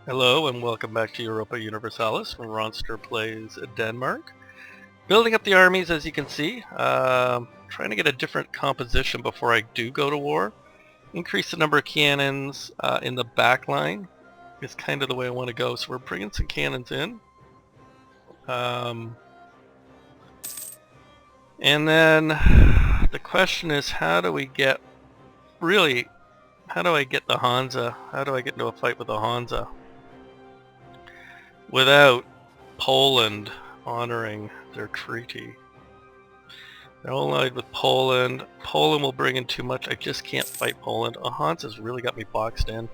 Hello and welcome back to Europa Universalis, where Ronster plays Denmark. Building up the armies, as you can see. Trying to get a different composition before I do go to war. Increase the number of cannons in the back line is kind of the way I want to go. So we're bringing some cannons in. And then the question is, how do I get the Hansa? How do I get into a fight with the Hansa without Poland honoring their treaty? They're all allied with Poland. Poland will bring in too much. I just can't fight Poland. Hansa's really got me boxed in.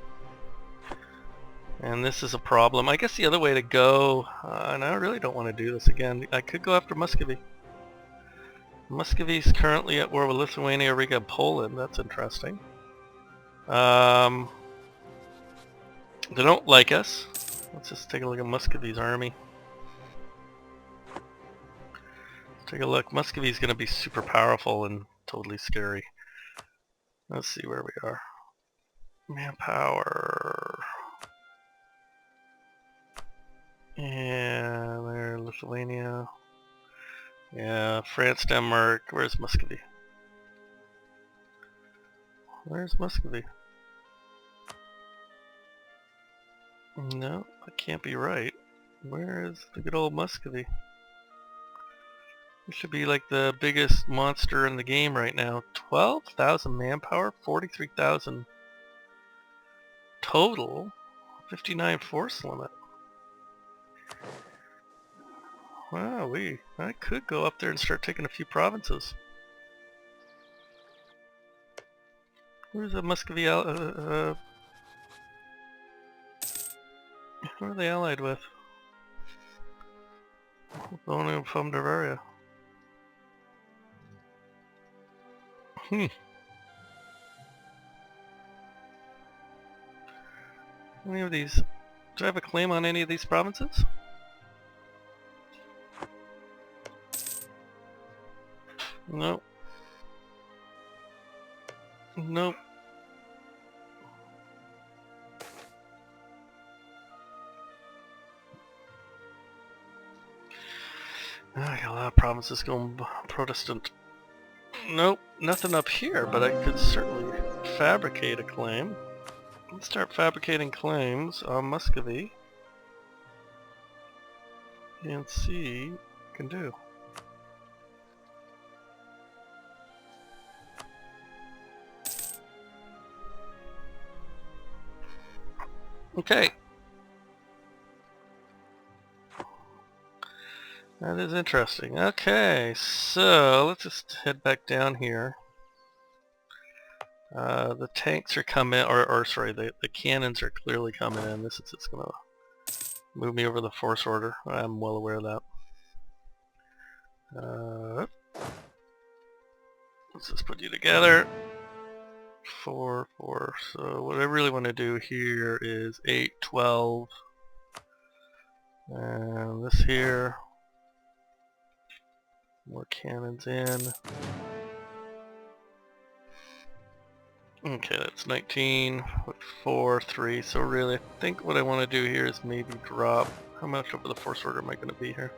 And this is a problem. I guess the other way to go, and I really don't want to do this again, I could go after Muscovy. Muscovy's currently at war with Lithuania, Riga, and Poland. That's interesting. They don't like us. Let's just take a look at Muscovy's army. Take a look. Muscovy's going to be super powerful and totally scary. Let's see where we are. Manpower. And there, Lithuania. Yeah, France, Denmark. Where's Muscovy? Where's Muscovy? No, that can't be right. Where is the good old Muscovy? It should be like the biggest monster in the game right now. 12,000 manpower, 43,000 total, 59 force limit. Wow, I could go up there and start taking a few provinces. Where's the Muscovy? Who are they allied with? Only from Bavaria. Any of these? Do I have a claim on any of these provinces? Nope. Nope. I got a lot of provinces going Protestant. Nope, nothing up here, but I could certainly fabricate a claim. Let's start fabricating claims on Muscovy and see what we can do. Okay. That is interesting. Okay, so let's just head back down here. The tanks are coming, or sorry, the cannons are clearly coming in. This is just going to move me over the force order. I'm well aware of that. Let's just put you together. 4, 4. So what I really want to do here is 8, 12. And this here. More cannons in. Okay, that's 19 with 4, 3. So really, I think what I want to do here is maybe drop. How much over the force order am I going to be here?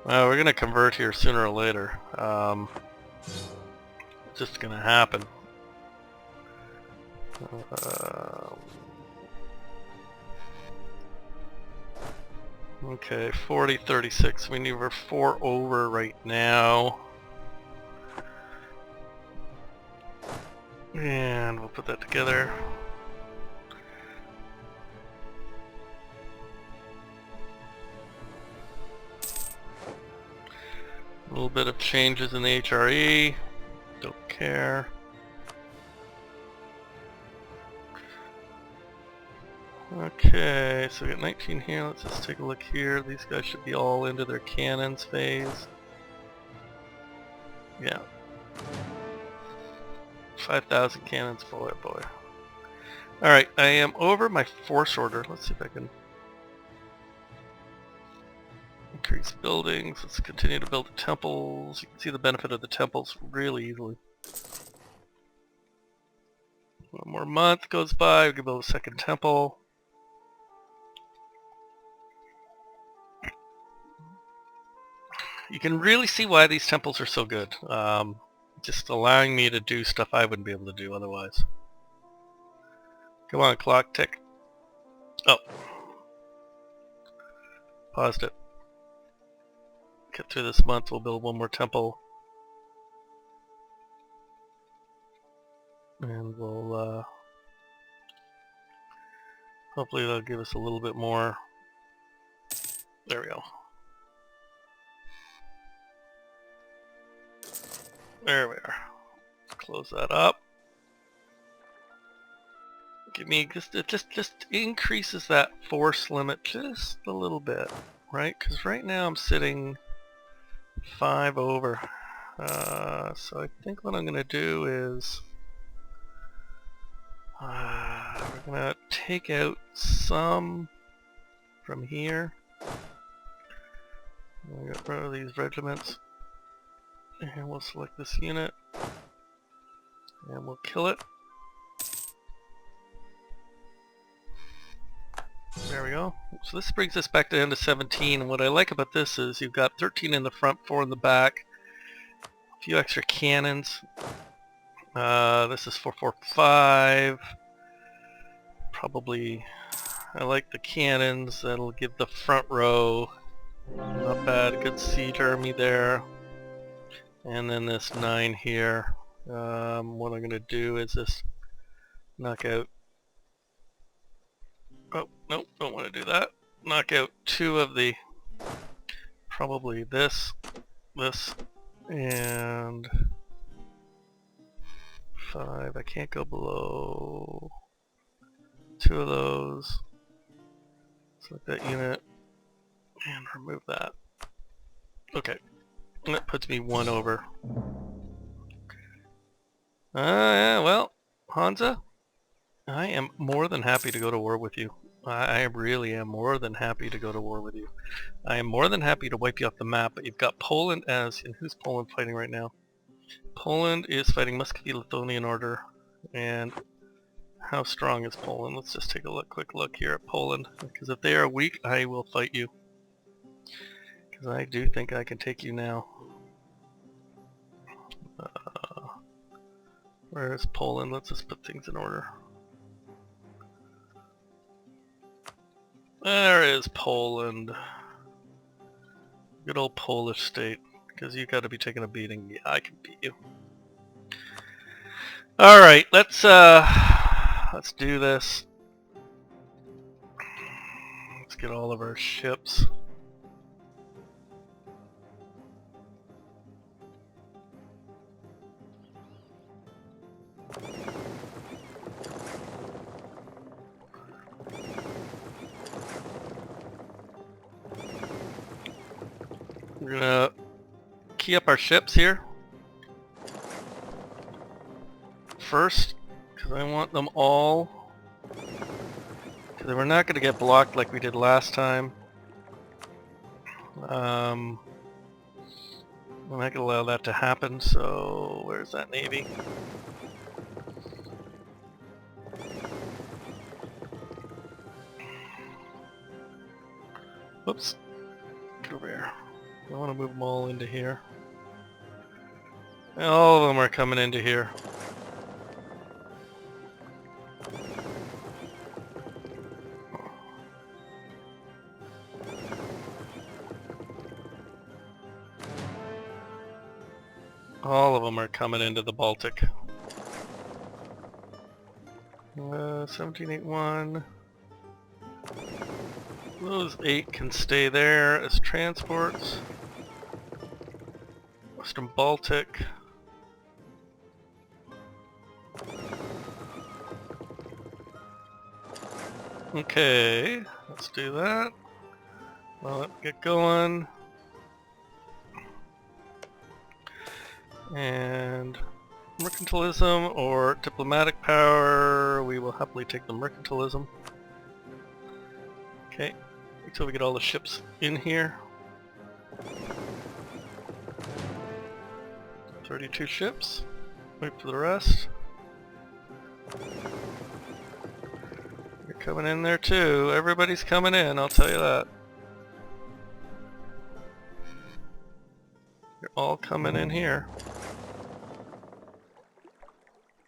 Well, we're going to convert here sooner or later. It's just going to happen. Okay, 40, 36. We need over 4 over right now. And we'll put that together. A little bit of changes in the HRE. Don't care. Okay, so we got 19 here. Let's just take a look here. These guys should be all into their cannons phase. Yeah. 5,000 cannons, boy oh boy. Alright, I am over my force order. Let's see if I can increase buildings. Let's continue to build the temples. You can see the benefit of the temples really easily. One more month goes by, we can build a second temple. You can really see why these temples are so good. Just allowing me to do stuff I wouldn't be able to do otherwise. Come on, clock, tick. Oh. Paused it. Get through this month, we'll build one more temple. And we'll, hopefully they'll give us a little bit more. There we go. There we are. Close that up. Give me it just increases that force limit just a little bit, right? Because right now I'm sitting 5 over. So I think what I'm gonna do is we're gonna take out some from here. We'll get rid of these regiments. And we'll select this unit. And we'll kill it. There we go. So this brings us back to the end of 17. And what I like about this is you've got 13 in the front, 4 in the back. A few extra cannons. This is 445. Probably, I like the cannons. That'll give the front row. Not bad. Good siege army there. And then this 9 here. What I'm going to do is just knock out... Oh, nope, don't want to do that. Knock out 2 of the... Probably this, and 5. I can't go below 2 of those. Select that unit and remove that. Okay. That puts me 1 over. Yeah, well, Hansa, I am more than happy to go to war with you. I really am more than happy to go to war with you. I am more than happy to wipe you off the map, but you've got Poland as... And who's Poland fighting right now? Poland is fighting Muscovy-Lithuanian Order. And how strong is Poland? Let's just take a quick look here at Poland. Because if they are weak, I will fight you. Because I do think I can take you now. Where is Poland? Let's just put things in order. There is Poland. Good old Polish state. Because you got to be taking a beating. Yeah, I can beat you. All right, let's do this. Let's get all of our ships. We're gonna key up our ships here first, because I want them all, because we're not going to get blocked like we did last time. I'm not going to allow that to happen, so where's that navy? Whoops. Get over here. I want to move them all into here. And all of them are coming into here. All of them are coming into the Baltic. 1781. Those 8 can stay there as transports. Western Baltic. Okay, let's do that. Well, let's get going. And mercantilism or diplomatic power, we will happily take the mercantilism. Okay, until we get all the ships in here. 32 ships. Wait for the rest. You're coming in there too. Everybody's coming in, I'll tell you that. all coming in here.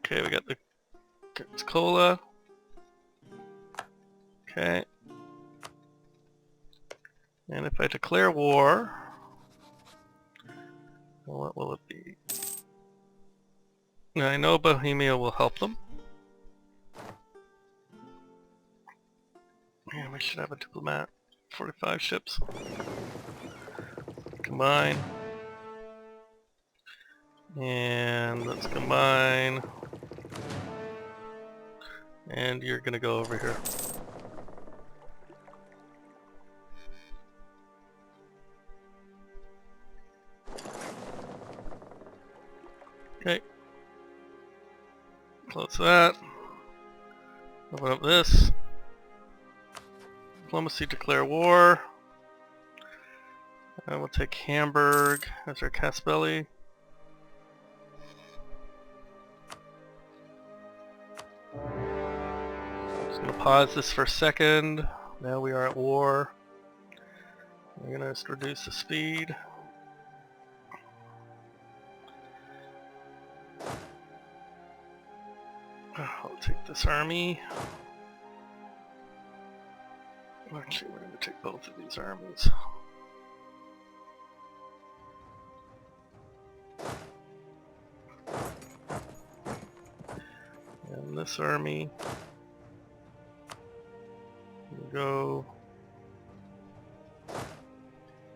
Okay, we got the cola. Okay. And if I declare war, what will it be? Now I know Bohemia will help them. Yeah, we should have a diplomat. 45 ships. Combine. And let's combine. And you're gonna go over here. Okay. Close that. Open up this. Diplomacy, declare war. And we'll take Hamburg as our Caspelli. Just gonna pause this for a second. Now we are at war. We're gonna just reduce the speed. I'll take this army. Actually, we're gonna take both of these armies. And this army will go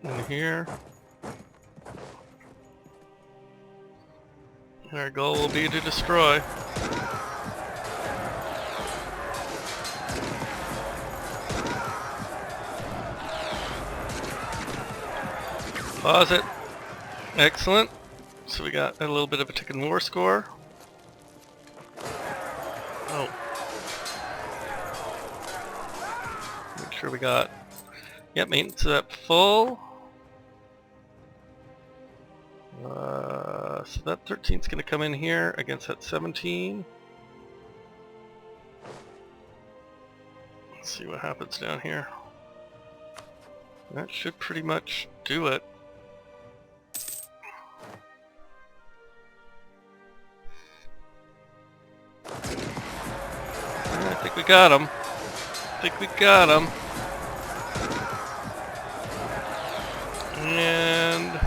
in here. And our goal will be to destroy. Pause it. Excellent. So we got a little bit of a ticking war score. Oh. Make sure we got... Yep, maintenance at full. So that 13's going to come in here against that 17. Let's see what happens down here. That should pretty much do it. I think we got him. And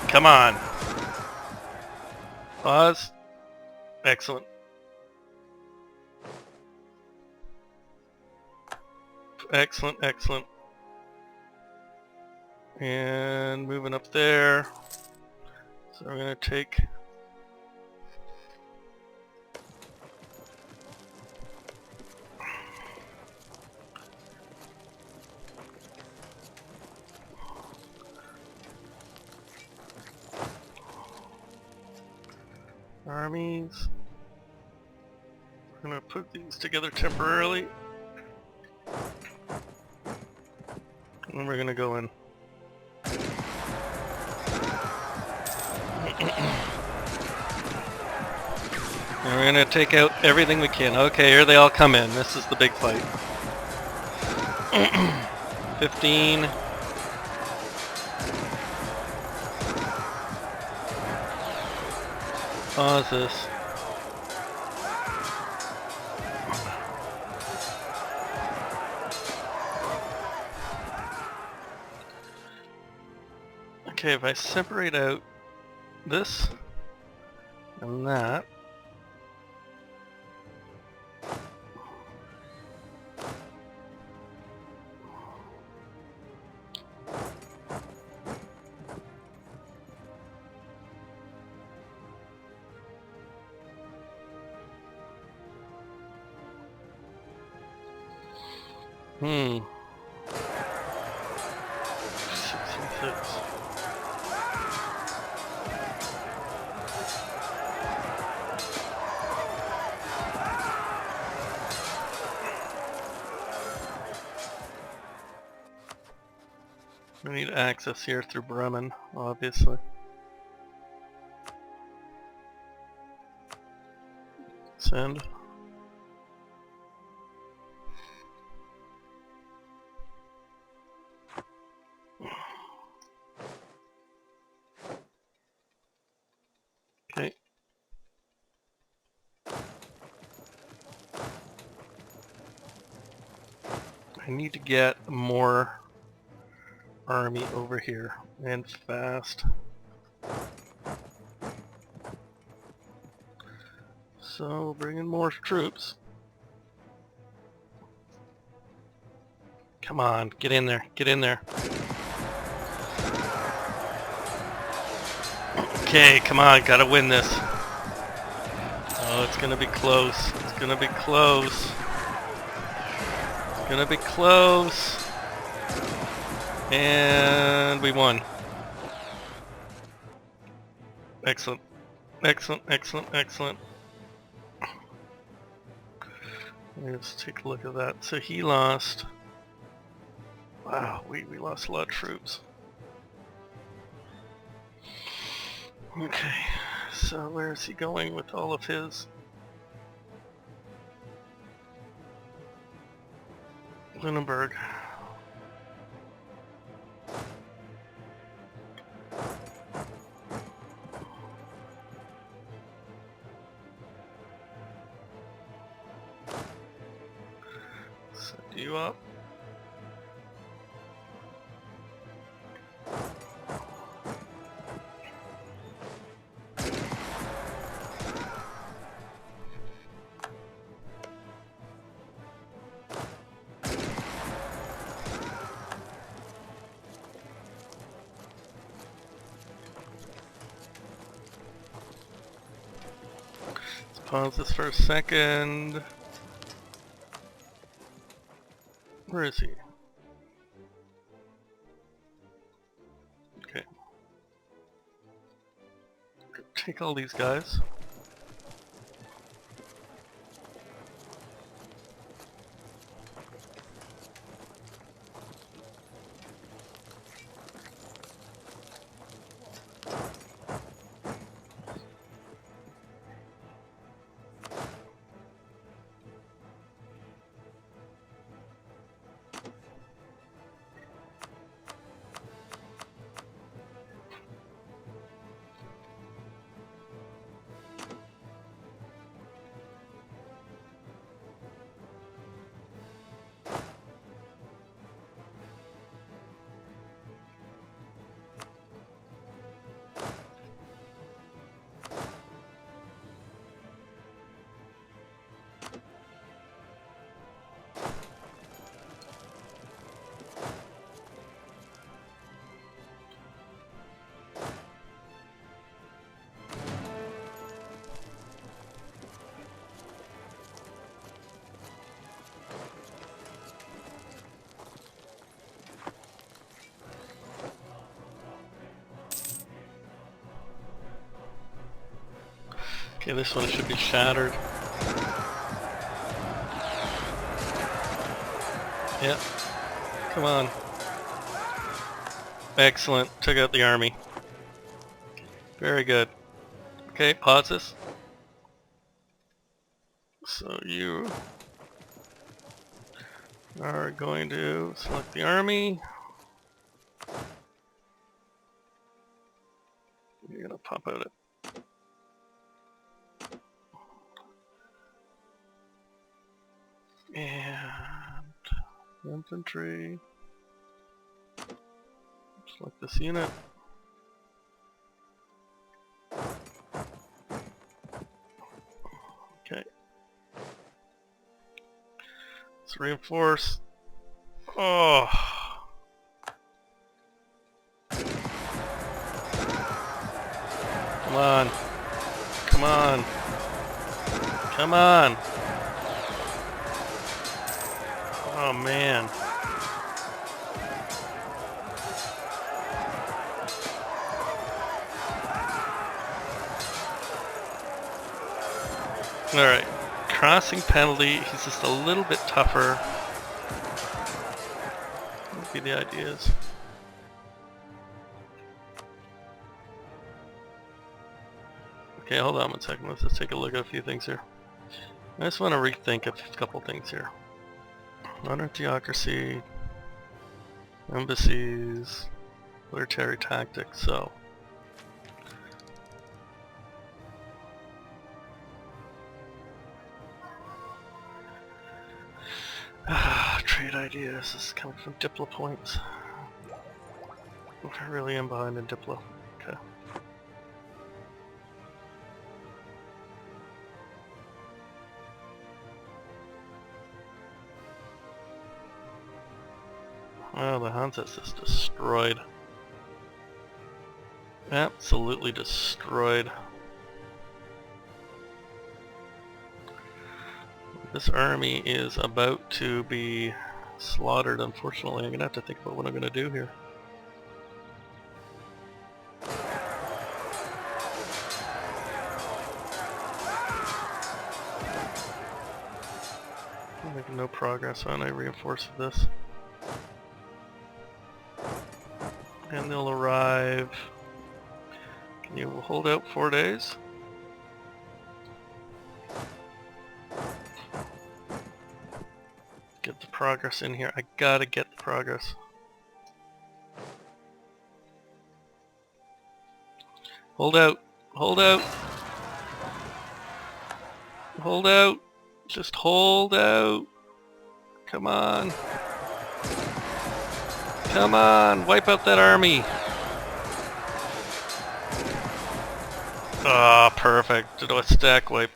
come on. Pause. Excellent. Excellent. And moving up there. So we're going to take armies. We're going to put these together temporarily. And we're going to go in. And we're going to take out everything we can. Okay, here they all come in. This is the big fight. 15. Pause this. Okay, if I separate out this and that, Six and six. We need access here through Bremen, obviously. Send. I need to get more army over here, and fast. So, bring in more troops. Come on, get in there, get in there. Okay, come on, gotta win this. Oh, it's gonna be close. It's gonna be close. It's gonna be close. And we won. Excellent. Excellent, excellent, excellent. Let's take a look at that. So he lost. Wow, we lost a lot of troops. Okay, so where is he going with all of his? Lunenburg. Set you up. Pause this for a second. Where is he? Okay. Take all these guys. Okay, this one should be shattered. Yep. Come on. Excellent. Took out the army. Very good. Okay, pause this. So you are going to select the army. You're going to pop out it. And infantry. Select this unit. Okay. Let's reinforce. Oh. Come on. Come on. Come on. Oh man. Alright. Crossing penalty, he's just a little bit tougher. What would be the ideas? Okay, hold on one second. Let's just take a look at a few things here. I just want to rethink a couple things here. Modern theocracy, embassies, military tactics, so. Trade idea. This is coming from Diplo points. I really am behind in Diplo. Okay. Oh, the Hansa's just destroyed. Absolutely destroyed. This army is about to be slaughtered, unfortunately. I'm gonna have to think about what I'm gonna do here. I'm making no progress on. I reinforce this. And they'll arrive. Can you hold out 4 days? Get the progress in here. I gotta get the progress. Hold out. Hold out. Hold out. Just hold out. Come on. Come on. Wipe out that army. Ah, perfect. Did a stack wipe.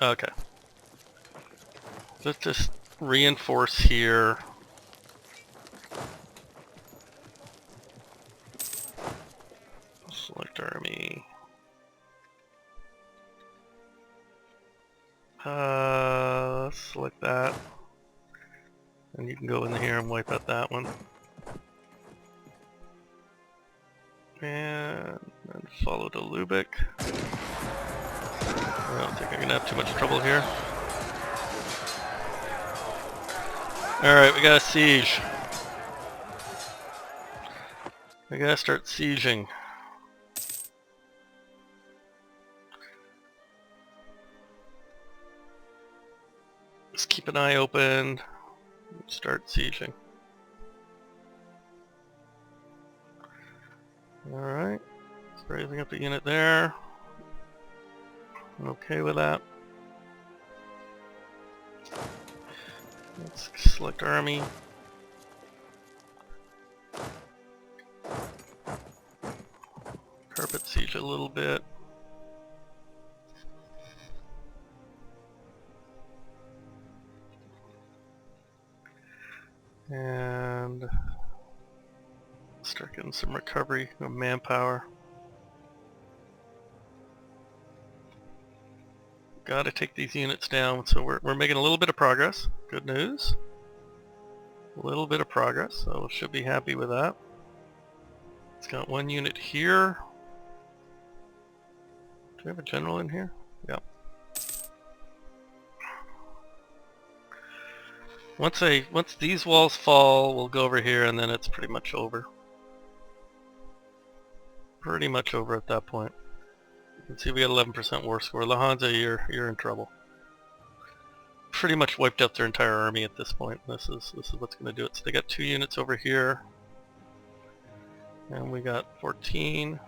Okay. Let's just reinforce here. Select army. Let's select that. And you can go in here and wipe out that one. And then follow to Lubeck. I don't think I'm gonna have too much trouble here. Alright, we got a siege. We gotta start sieging. Just keep an eye open. Start sieging. Alright. Raising up a unit there. I'm okay with that. Let's select army. Carpet siege a little bit. And start getting some recovery of manpower. Gotta take these units down, so we're making a little bit of progress. Good news. A little bit of progress, so we should be happy with that. It's got one unit here. Do we have a general in here? Yep. Once these walls fall, we'll go over here, and then it's pretty much over. Pretty much over at that point. You can see we got 11% war score. La Hansa, you're in trouble. Pretty much wiped out their entire army at this point. This is what's going to do it. So they got 2 units over here, and we got 14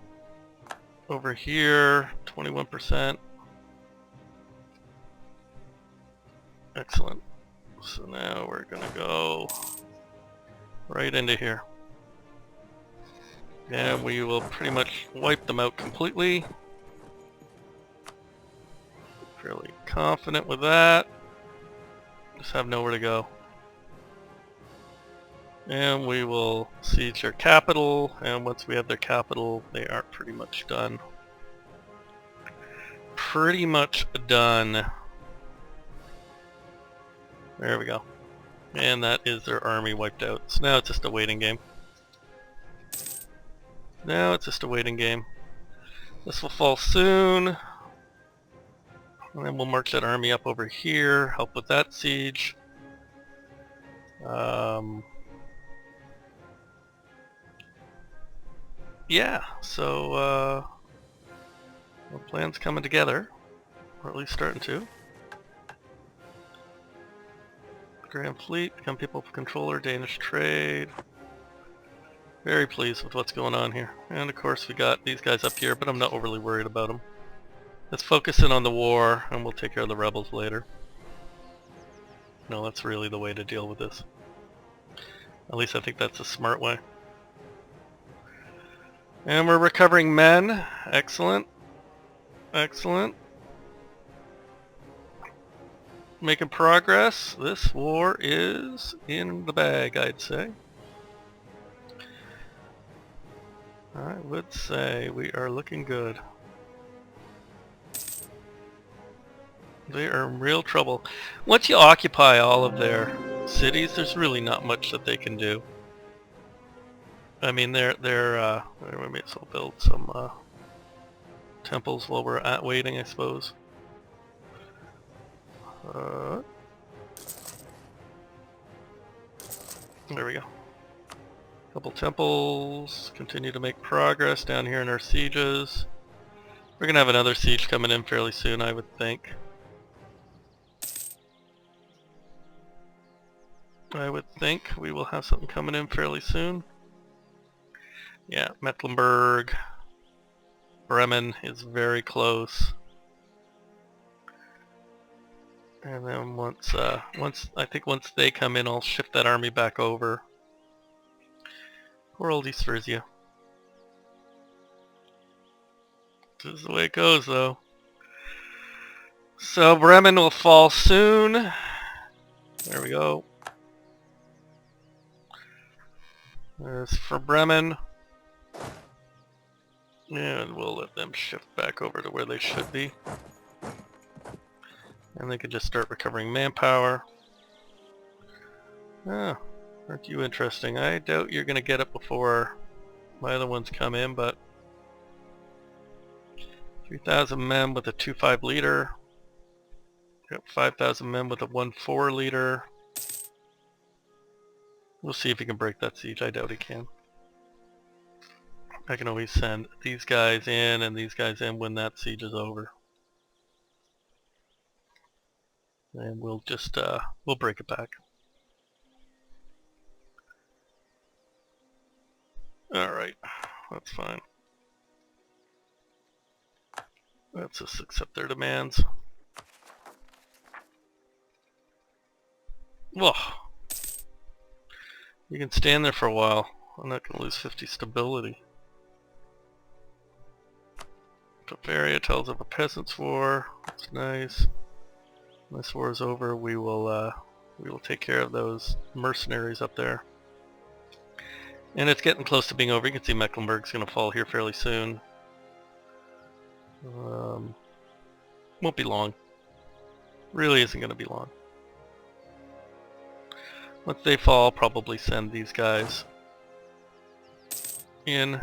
over here. 21%. Excellent. So now we're going to go right into here, and we will pretty much wipe them out completely. Fairly confident with that. Just have nowhere to go. And we will siege their capital, and once we have their capital, they are pretty much done. Pretty much done. There we go. And that is their army wiped out. So now it's just a waiting game. Now it's just a waiting game. This will fall soon. And then we'll march that army up over here, help with that siege. Yeah, so the plan's coming together, or at least starting to. Grand Fleet, become people controller, Danish trade. Very pleased with what's going on here. And of course we got these guys up here, but I'm not overly worried about them. Let's focus in on the war, and we'll take care of the rebels later. No, that's really the way to deal with this. At least I think that's a smart way. And we're recovering men. Excellent. Excellent. Making progress. This war is in the bag, I'd say. I would say we are looking good. They are in real trouble. Once you occupy all of their cities, there's really not much that they can do. I mean, we may as well build some temples while we're waiting, I suppose. There we go. Couple temples, continue to make progress down here in our sieges. We're gonna have another siege coming in fairly soon, I would think. I would think we will have something coming in fairly soon. Yeah, Mecklenburg, Bremen is very close. And then once they come in, I'll shift that army back over. Poor old East Frisia. This is the way it goes, though. So Bremen will fall soon. There we go. As for Bremen, and we'll let them shift back over to where they should be. And they can just start recovering manpower. Ah, aren't you interesting? I doubt you're going to get it before my other ones come in, but 3,000 men with a 2.5 leader. Got 5,000 men with a 1.4 leader. We'll see if he can break that siege. I doubt he can. I can always send these guys in and these guys in when that siege is over. And we'll just, we'll break it back. Alright, that's fine. Let's just accept their demands. Whoa. You can stand there for a while. I'm not going to lose 50 stability. Bavaria tells of a peasants' war. That's nice. When this war is over, we will take care of those mercenaries up there. And it's getting close to being over. You can see Mecklenburg's going to fall here fairly soon. Won't be long. Really isn't going to be long. Once they fall, I'll probably send these guys in.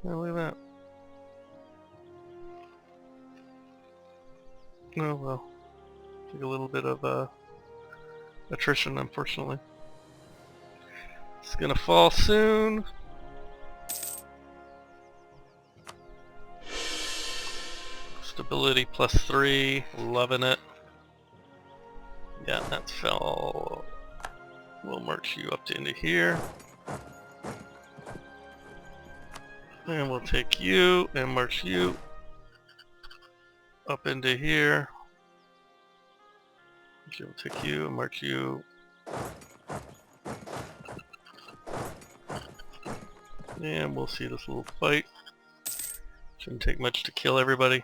Oh, look at that. Oh well. Took a little bit of attrition, unfortunately. It's gonna fall soon. Stability +3, loving it. Yeah, that fell. We'll march you up into here. And we'll take you and march you up into here. We'll take you and march you. And we'll see this little fight. Shouldn't take much to kill everybody.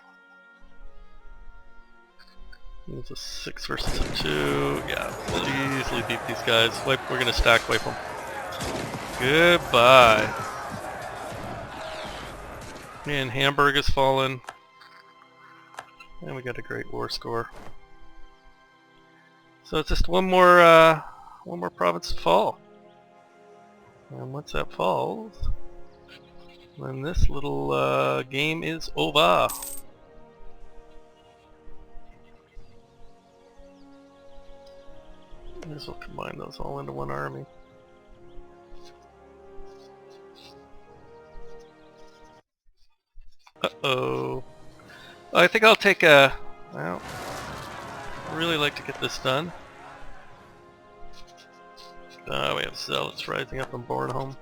It's a 6 versus a 2. Yeah, we'll easily beat these guys. We're gonna stack wipe them. Goodbye. And Hamburg has fallen. And we got a great war score. So it's just one more province to fall. And once that falls, then this little game is over. This will combine those all into one army. Uh-oh. I think I'll take a... Well, I'd really like to get this done. We have zealots rising up in Bornholm.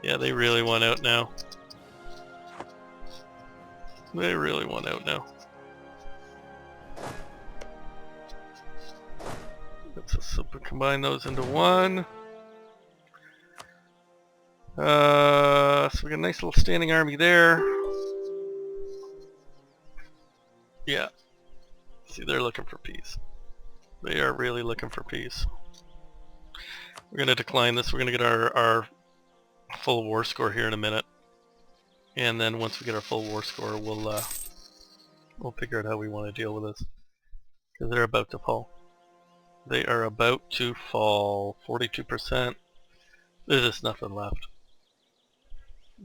Yeah, they really want out now. They really want out now. Let's just combine those into one. So we got a nice little standing army there. Yeah. See, they're looking for peace. They are really looking for peace. We're going to decline this. We're going to get our full war score here in a minute. And then once we get our full war score, we'll figure out how we want to deal with this. Because they're about to fall. They are about to fall 42%. There's just nothing left.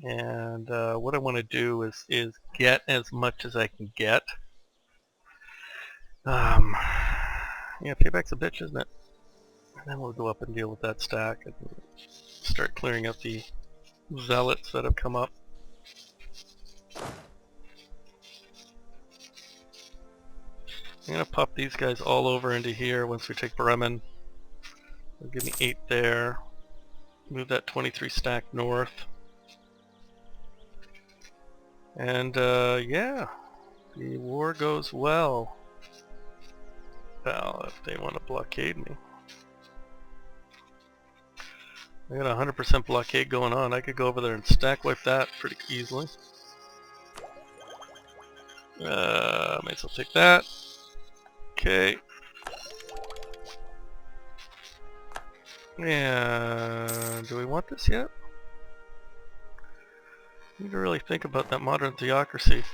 And what I want to do is get as much as I can get. Yeah, payback's a bitch, isn't it? And then we'll go up and deal with that stack and start clearing up the zealots that have come up. I'm going to pop these guys all over into here once we take Bremen. It'll give me 8 there. Move that 23 stack north. And yeah, the war goes well. Well, if they want to blockade me. I got 100% blockade going on. I could go over there and stack wipe that pretty easily. Might as well take that. Okay. And do we want this yet? Need to really think about that modern theocracy.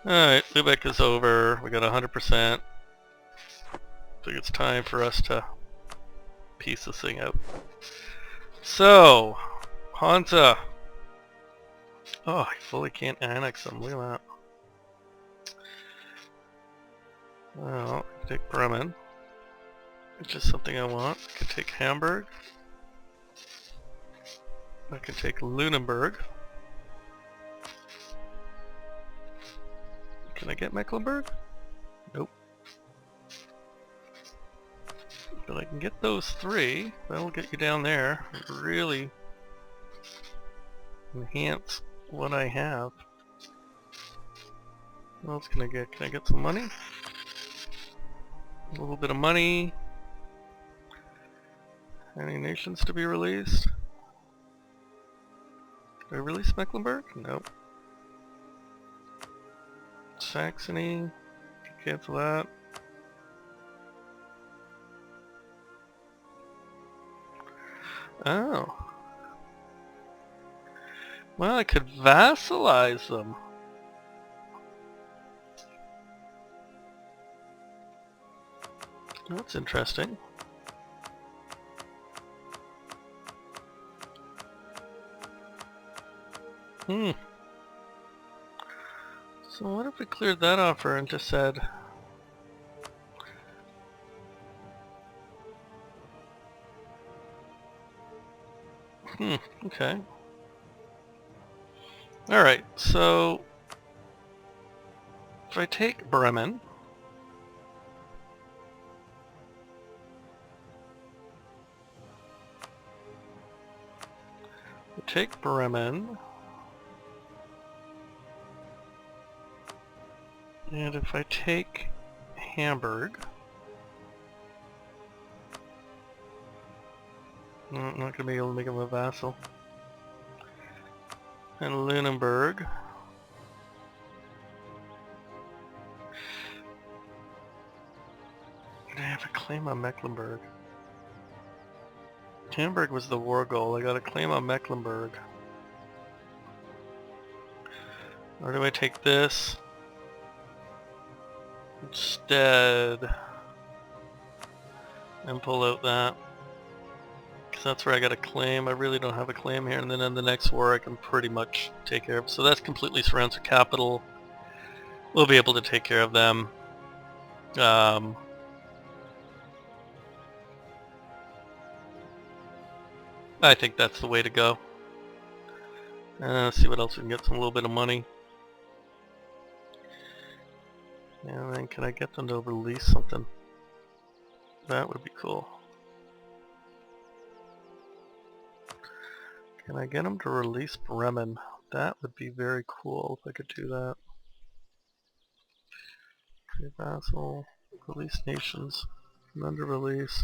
Alright, Lubeck is over. We got 100%. I think it's time for us to piece this thing out. So, Hansa. Oh, I fully can't annex them. Look at that. Well, I can take Bremen, which is something I want. I can take Hamburg. I can take Lunenburg. Can I get Mecklenburg? Nope. But I can get those 3. That'll get you down there. Really enhance what I have. What else can I get? Can I get some money? A little bit of money. Any nations to be released? Did I release Mecklenburg? Nope. Saxony. Cancel that. Oh. Well, I could vassalize them. That's interesting. So what if we cleared that offer and just said... okay. Alright, so... if I take Bremen... take Bremen... and if I take Hamburg... no, I'm not going to be able to make him a vassal. And Lunenburg... I have a claim on Mecklenburg. Hamburg was the war goal. I got a claim on Mecklenburg. Or do I take this instead and pull out that? Because that's where I got a claim. I really don't have a claim here. And then in the next war I can pretty much take care of. So that's completely surrounds our capital. We'll be able to take care of them. I think that's the way to go. Let's see what else we can get. Some little bit of money. And then can I get them to release something? That would be cool. Can I get him to release Bremen? That would be very cool if I could do that. Okay, vassal, release nations, under release.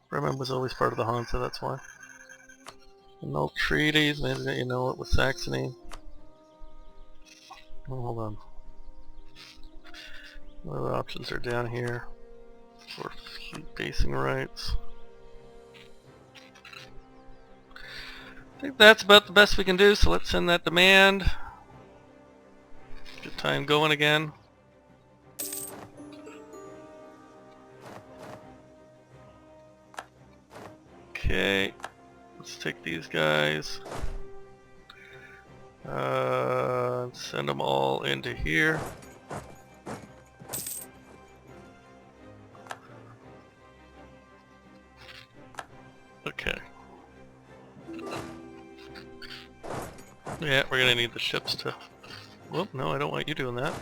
Bremen was always part of the Hansa, that's why. Annul treaties, maybe you know it with Saxony. Oh, hold on. What other options are down here for basing rights? I think that's about the best we can do, so let's send that demand. Get time going again. Okay, let's take these guys. Send them all into here. Okay. Yeah, we're gonna need the ships to... Whoop, no, I don't want you doing that.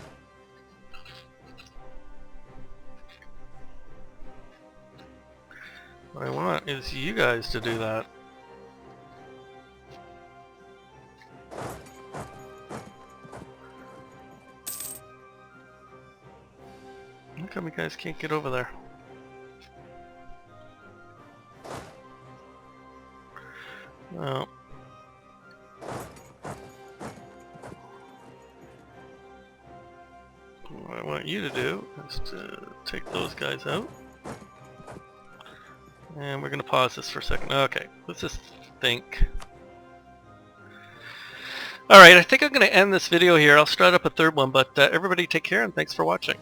What I want is you guys to do that. How come you guys can't get over there? Well... What I want you to do is to take those guys out. And we're going to pause this for a second. Okay, let's just think. Alright, I think I'm going to end this video here. I'll start up a third one, but everybody take care and thanks for watching.